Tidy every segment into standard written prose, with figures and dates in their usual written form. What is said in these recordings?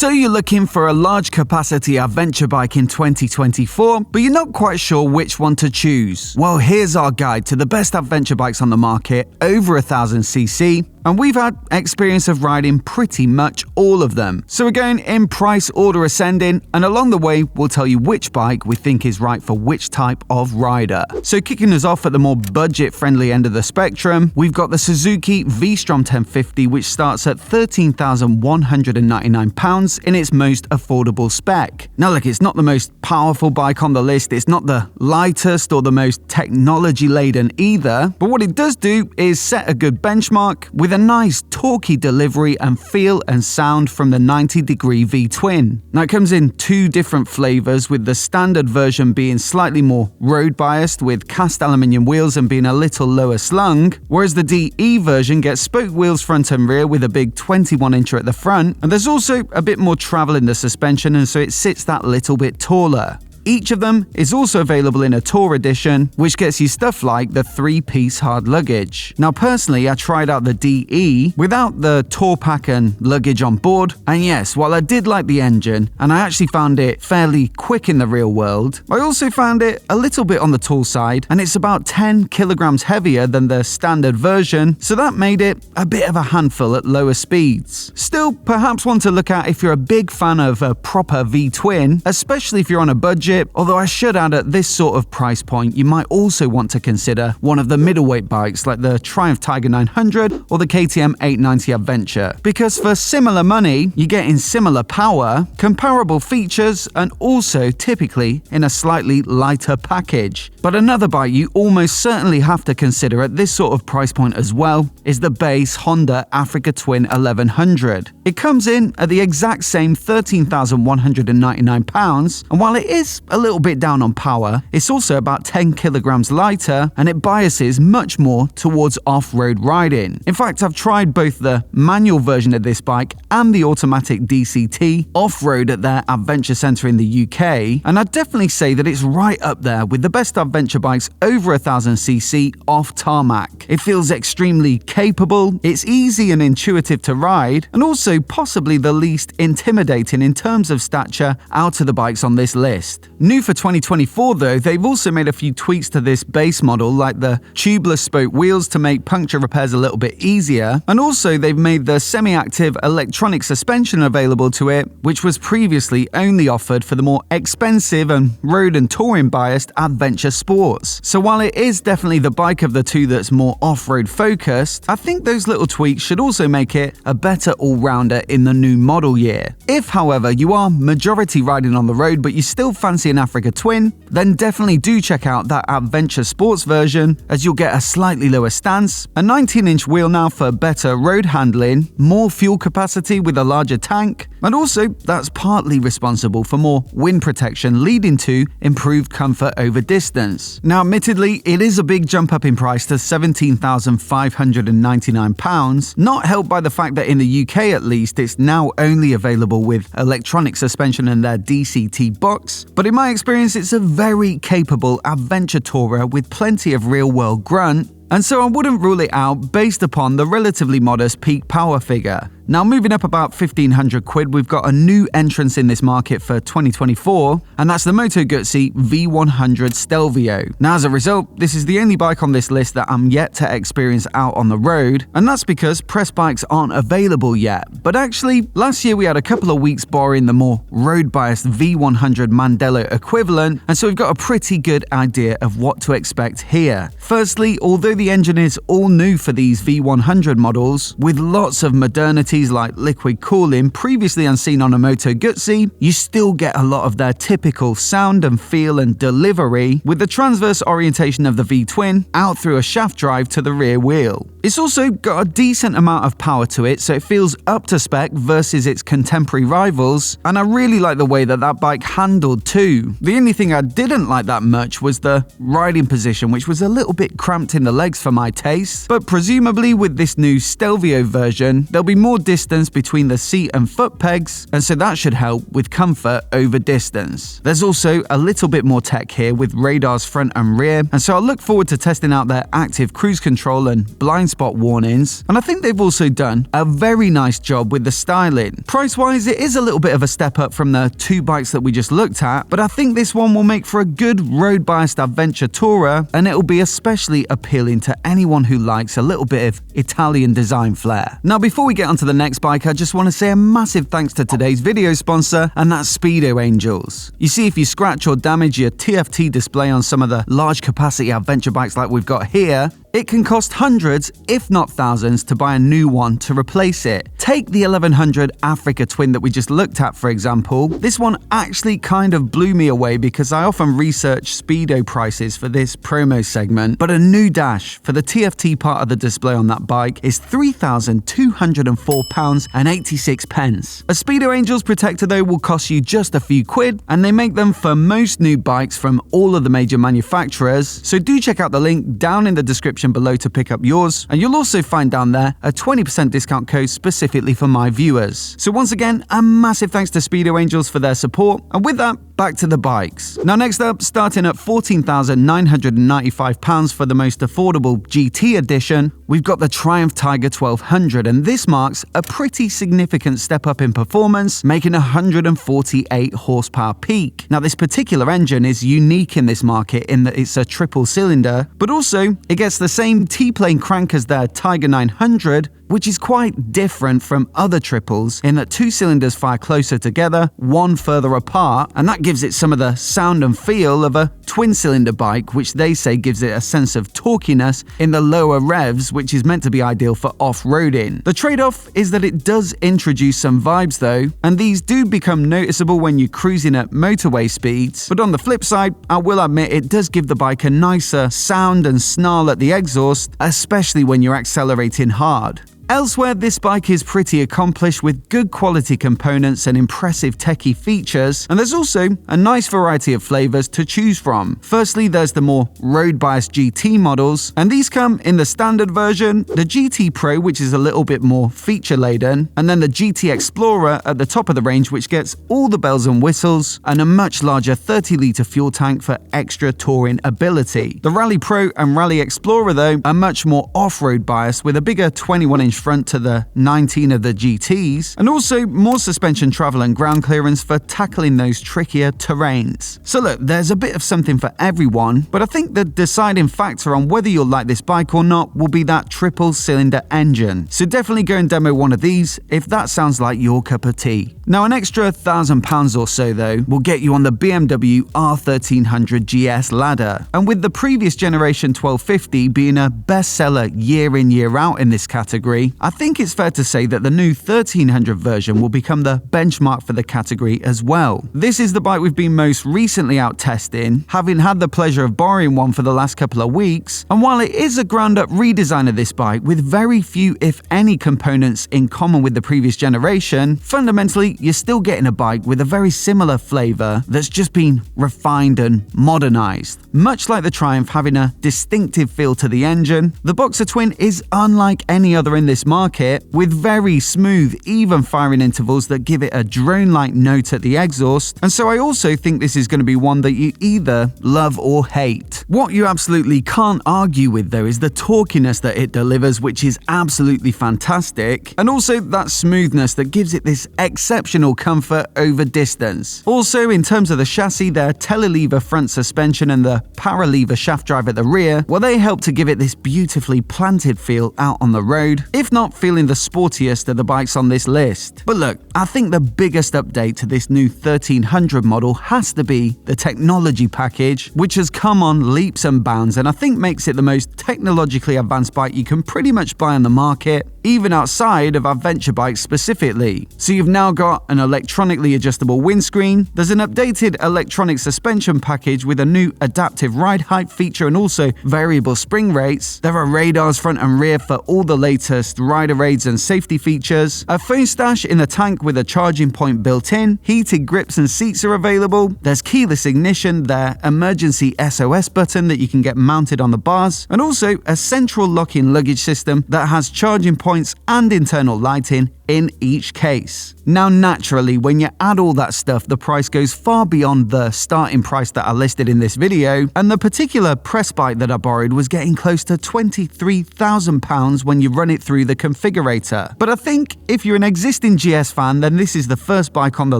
So you're looking for a large capacity adventure bike in 2024, but you're not quite sure which one to choose. Well, here's our guide to the best adventure bikes on the market, over 1000cc, and we've had experience of riding pretty much all of them. So we're going in price order ascending, and along the way, we'll tell you which bike we think is right for which type of rider. So kicking us off at the more budget-friendly end of the spectrum, we've got the Suzuki V-Strom 1050, which starts at £13,199 in its most affordable spec. Now look, it's not the most powerful bike on the list, it's not the lightest or the most technology-laden either, but what it does do is set a good benchmark with a nice torquey delivery and feel and sound from the 90-degree V-twin. Now it comes in two different flavors, with the standard version being slightly more road biased with cast aluminium wheels and being a little lower slung, whereas the DE version gets spoke wheels front and rear with a big 21-incher at the front, and there's also a bit more travel in the suspension, and so it sits that little bit taller. Each of them is also available in a Tour edition, which gets you stuff like the 3-piece hard luggage. Now personally, I tried out the DE without the Tour pack and luggage on board, and yes, while I did like the engine, and I actually found it fairly quick in the real world, I also found it a little bit on the tall side, and it's about 10 kilograms heavier than the standard version, so that made it a bit of a handful at lower speeds. Still, perhaps one to look at if you're a big fan of a proper V-twin, especially if you're on a budget. Although I should add, at this sort of price point, you might also want to consider one of the middleweight bikes like the Triumph Tiger 900 or the KTM 890 Adventure, because for similar money, you get in similar power, comparable features, and also typically in a slightly lighter package. But another bike you almost certainly have to consider at this sort of price point as well is the base Honda Africa Twin 1100. It comes in at the exact same £13,199, and while it is a little bit down on power, it's also about 10 kilograms lighter, and it biases much more towards off-road riding. In fact, I've tried both the manual version of this bike and the automatic DCT off-road at their adventure centre in the UK, and I'd definitely say that it's right up there with the best adventure bikes over 1000cc off tarmac. It feels extremely capable, it's easy and intuitive to ride, and also possibly the least intimidating in terms of stature out of the bikes on this list. New for 2024 though, they've also made a few tweaks to this base model, like the tubeless spoke wheels to make puncture repairs a little bit easier, and also they've made the semi-active electronic suspension available to it, which was previously only offered for the more expensive and road and touring biased adventure sports. So while it is definitely the bike of the two that's more off-road focused, I think those little tweaks should also make it a better all-rounder in the new model year. If, however, you are majority riding on the road but you still fancy an Africa Twin, then definitely do check out that Adventure Sports version, as you'll get a slightly lower stance, a 19-inch wheel now for better road handling, more fuel capacity with a larger tank, and also that's partly responsible for more wind protection, leading to improved comfort over distance. Now admittedly, it is a big jump up in price to £17,599, not helped by the fact that in the UK at least it's now only available with electronic suspension and their DCT box, but in my experience it's a very capable adventure tourer with plenty of real-world grunt, and so I wouldn't rule it out based upon the relatively modest peak power figure. Now moving up about 1,500 quid, we've got a new entrance in this market for 2024, and that's the Motogoods V100 Stelvio. Now as a result, this is the only bike on this list that I'm yet to experience out on the road, and that's because press bikes aren't available yet. But actually, last year we had a couple of weeks borrowing the more road-biased V100 Mandello equivalent, and so we've got a pretty good idea of what to expect here. Firstly, although the engine is all new for these V100 models, with lots of modernities like liquid cooling previously unseen on a Motogoods, you still get a lot of their typical sound and feel and delivery, with the transverse orientation of the V-twin out through a shaft drive to the rear wheel. It's also got a decent amount of power to it, so it feels up to spec versus its contemporary rivals, and I really like the way that bike handled too. The only thing I didn't like that much was the riding position, which was a little bit cramped in the legs for my taste, but presumably with this new Stelvio version, there'll be more distance between the seat and foot pegs, and so that should help with comfort over distance. There's also a little bit more tech here with radars front and rear, and so I look forward to testing out their active cruise control and blind spot warnings, and I think they've also done a very nice job with the styling. Price-wise, it is a little bit of a step up from the two bikes that we just looked at, but I think this one will make for a good road-biased adventure tourer, and it'll be especially appealing to anyone who likes a little bit of Italian design flair. Now, before we get onto the next bike, I just want to say a massive thanks to today's video sponsor, and that's Speedo Angels. You see, if you scratch or damage your TFT display on some of the large capacity adventure bikes like we've got here, it can cost hundreds, if not thousands, to buy a new one to replace it. Take the 1100 Africa Twin that we just looked at, for example. This one actually kind of blew me away because I often research Speedo prices for this promo segment, but a new dash for the TFT part of the display on that bike is £3,204.86. A Speedo Angels protector, though, will cost you just a few quid, and they make them for most new bikes from all of the major manufacturers, so do check out the link down in the description below to pick up yours, and you'll also find down there a 20% discount code specifically for my viewers. So once again, a massive thanks to Speedo Angels for their support, and with that, back to the bikes. Now next up, starting at £14,995 for the most affordable GT edition, we've got the Triumph Tiger 1200, and this marks a pretty significant step up in performance, making 148 horsepower peak. Now this particular engine is unique in this market in that it's a triple cylinder, but also it gets the same T-plane crank as their Tiger 900, which is quite different from other triples in that two cylinders fire closer together, one further apart, and that gives it some of the sound and feel of a twin-cylinder bike, which they say gives it a sense of torquiness in the lower revs, which is meant to be ideal for off-roading. The trade-off is that it does introduce some vibes though, and these do become noticeable when you're cruising at motorway speeds, but on the flip side, I will admit it does give the bike a nicer sound and snarl at the exhaust, especially when you're accelerating hard. Elsewhere, this bike is pretty accomplished with good quality components and impressive techie features, and there's also a nice variety of flavors to choose from. Firstly, there's the more road-biased GT models, and these come in the standard version, the GT Pro, which is a little bit more feature-laden, and then the GT Explorer at the top of the range, which gets all the bells and whistles, and a much larger 30-litre fuel tank for extra touring ability. The Rally Pro and Rally Explorer, though, are much more off-road biased with a bigger 21-inch front to the 19 of the GTs, and also more suspension travel and ground clearance for tackling those trickier terrains. So look, there's a bit of something for everyone, but I think the deciding factor on whether you'll like this bike or not will be that triple cylinder engine. So definitely go and demo one of these if that sounds like your cup of tea. Now an extra £1,000 or so though will get you on the BMW R1300 GS ladder, and with the previous generation 1250 being a bestseller year in year out in this category, I think it's fair to say that the new 1300 version will become the benchmark for the category as well. This is the bike we've been most recently out testing, having had the pleasure of borrowing one for the last couple of weeks, and while it is a ground-up redesign of this bike with very few if any components in common with the previous generation, fundamentally you're still getting a bike with a very similar flavour that's just been refined and modernised. Much like the Triumph having a distinctive feel to the engine, the Boxer Twin is unlike any other in this market, with very smooth, even firing intervals that give it a drone-like note at the exhaust, and so I also think this is going to be one that you either love or hate. What you absolutely can't argue with though is the torquiness that it delivers, which is absolutely fantastic, and also that smoothness that gives it this exceptional comfort over distance. Also, in terms of the chassis, their telelever front suspension and the paralever shaft drive at the rear, well, they help to give it this beautifully planted feel out on the road, if not feeling the sportiest of the bikes on this list. But look, I think the biggest update to this new 1300 model has to be the technology package, which has come on leaps and bounds, and I think makes it the most technologically advanced bike you can pretty much buy on the market, even outside of adventure bikes specifically. So you've now got an electronically adjustable windscreen, there's an updated electronic suspension package with a new adaptive ride height feature and also variable spring rates, there are radars front and rear for all the latest rider aids and safety features, a phone stash in the tank with a charging point built in, heated grips and seats are available, there's keyless ignition, their emergency SOS button that you can get mounted on the bars, and also a central lock-in luggage system that has charging point points and internal lighting in each case. Now naturally, when you add all that stuff, the price goes far beyond the starting price that I listed in this video, and the particular press bike that I borrowed was getting close to £23,000 when you run it through the configurator. But I think if you're an existing GS fan, then this is the first bike on the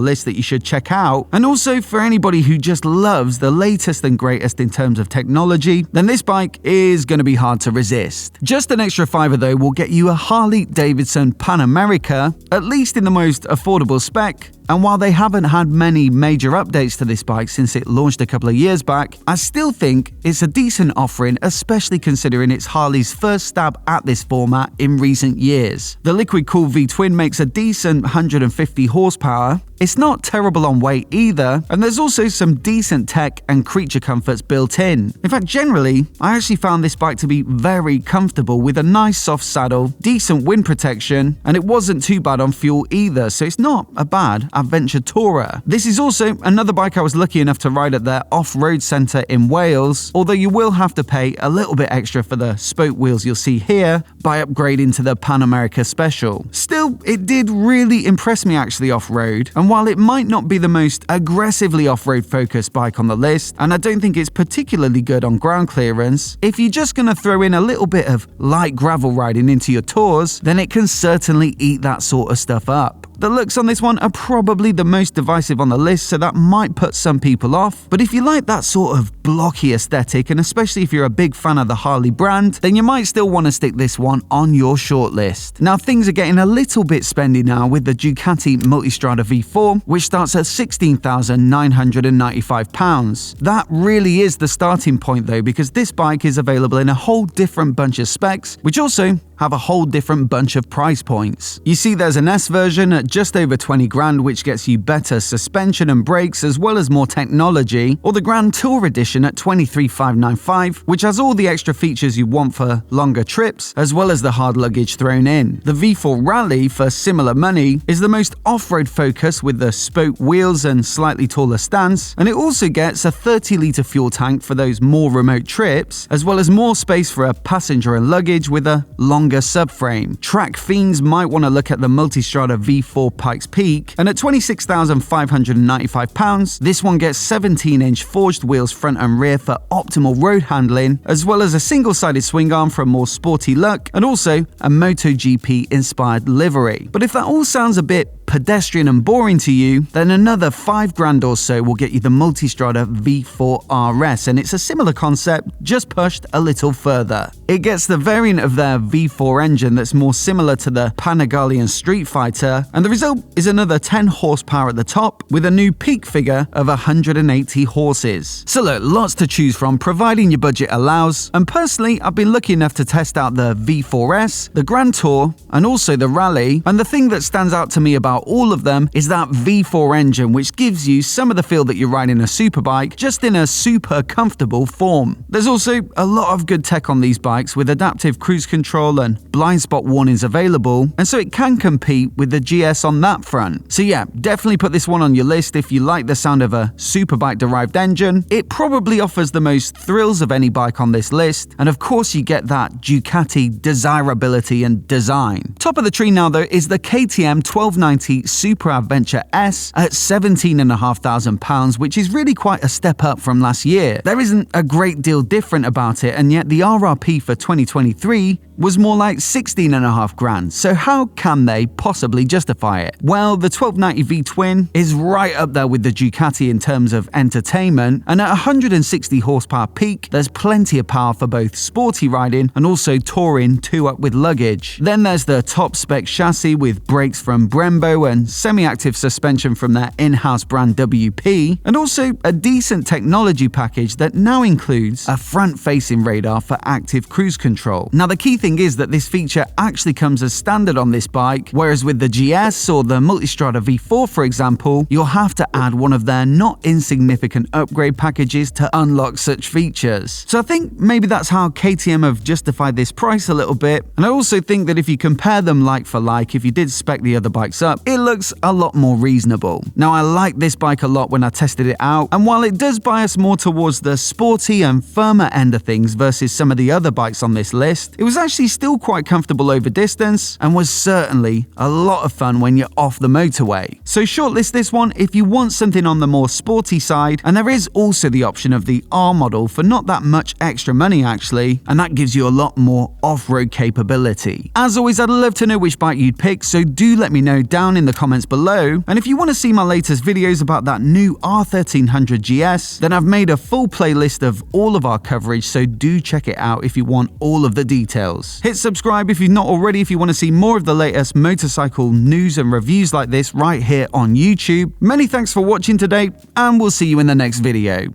list that you should check out, and also for anybody who just loves the latest and greatest in terms of technology, then this bike is going to be hard to resist. Just an extra $5 though will get you a Harley-Davidson Pan America, at least in the most affordable spec. And while they haven't had many major updates to this bike since it launched a couple of years back, I still think it's a decent offering, especially considering it's Harley's first stab at this format in recent years. The liquid-cooled V-twin makes a decent 150 horsepower. It's not terrible on weight either, and there's also some decent tech and creature comforts built in. In fact, generally, I actually found this bike to be very comfortable with a nice soft saddle, decent wind protection, and it wasn't too bad on fuel either, so it's not a bad adventure tourer. This is also another bike I was lucky enough to ride at their off-road centre in Wales, although you will have to pay a little bit extra for the spoke wheels you'll see here by upgrading to the Pan America Special. Still, it did really impress me actually off-road, and while it might not be the most aggressively off-road focused bike on the list, and I don't think it's particularly good on ground clearance, if you're just going to throw in a little bit of light gravel riding into your tours, then it can certainly eat that sort of stuff up. The looks on this one are probably the most divisive on the list, so that might put some people off, but if you like that sort of blocky aesthetic, and especially if you're a big fan of the Harley brand, then you might still want to stick this one on your shortlist. Now things are getting a little bit spendy now with the Ducati Multistrada V4, which starts at £16,995. That really is the starting point though, because this bike is available in a whole different bunch of specs, which also have a whole different bunch of price points. You see there's an S version at just over 20 grand, which gets you better suspension and brakes as well as more technology, or the Grand Tour Edition at 23,595, which has all the extra features you want for longer trips, as well as the hard luggage thrown in. The V4 Rally, for similar money, is the most off-road focus with the spoke wheels and slightly taller stance, and it also gets a 30-litre fuel tank for those more remote trips, as well as more space for a passenger and luggage with a longer subframe. Track fiends might want to look at the Multistrada V4 Pikes Peak, and at £26,595, this one gets 17-inch forged wheels front and rear for optimal road handling, as well as a single-sided swing arm for a more sporty look, and also a MotoGP-inspired livery. But if that all sounds a bit pedestrian and boring to you, then another £5 or so will get you the Multistrada V4 RS, and it's a similar concept, just pushed a little further. It gets the variant of their V4 engine that's more similar to the Panigale Street Fighter, and the result is another 10 horsepower at the top, with a new peak figure of 180 horses. So look, lots to choose from, providing your budget allows, and personally, I've been lucky enough to test out the V4S, the Grand Tour, and also the Rally, and the thing that stands out to me about all of them is that V4 engine, which gives you some of the feel that you're riding a superbike, just in a super comfortable form. There's also a lot of good tech on these bikes, with adaptive cruise control and blind spot warnings available, and so it can compete with the GS on that front. So yeah, definitely put this one on your list if you like the sound of a superbike derived engine. It probably offers the most thrills of any bike on this list, and of course you get that Ducati desirability and design. Top of the tree now though is the KTM 1290 Super Adventure S at £17,500, which is really quite a step up from last year. There isn't a great deal different about it, and yet the RRP for 2023 was more like 16.5 grand, so how can they possibly justify it? Well, the 1290 V-twin is right up there with the Ducati in terms of entertainment, and at 160 horsepower peak, there's plenty of power for both sporty riding and also touring 2-up with luggage. Then there's the top spec chassis with brakes from Brembo and semi-active suspension from their in-house brand WP, and also a decent technology package that now includes a front-facing radar for active cruise control. Now the key thing is that this feature actually comes as standard on this bike, whereas with the GS or the Multistrada V4 for example, you'll have to add one of their not insignificant upgrade packages to unlock such features. So I think maybe that's how KTM have justified this price a little bit, and I also think that if you compare them like for like, if you did spec the other bikes up, it looks a lot more reasonable. Now, I like this bike a lot when I tested it out, and while it does bias more towards the sporty and firmer end of things versus some of the other bikes on this list, it was actually still quite comfortable over distance and was certainly a lot of fun when you're off the motorway. So shortlist this one if you want something on the more sporty side, and there is also the option of the R model for not that much extra money actually, and that gives you a lot more off-road capability. As always, I'd love to know which bike you'd pick, so do let me know down in the comments below. And if you want to see my latest videos about that new R1300 GS, then I've made a full playlist of all of our coverage, so do check it out if you want all of the details. Hit subscribe if you've not already if you want to see more of the latest motorcycle news and reviews like this right here on YouTube. Many thanks for watching today, and we'll see you in the next video.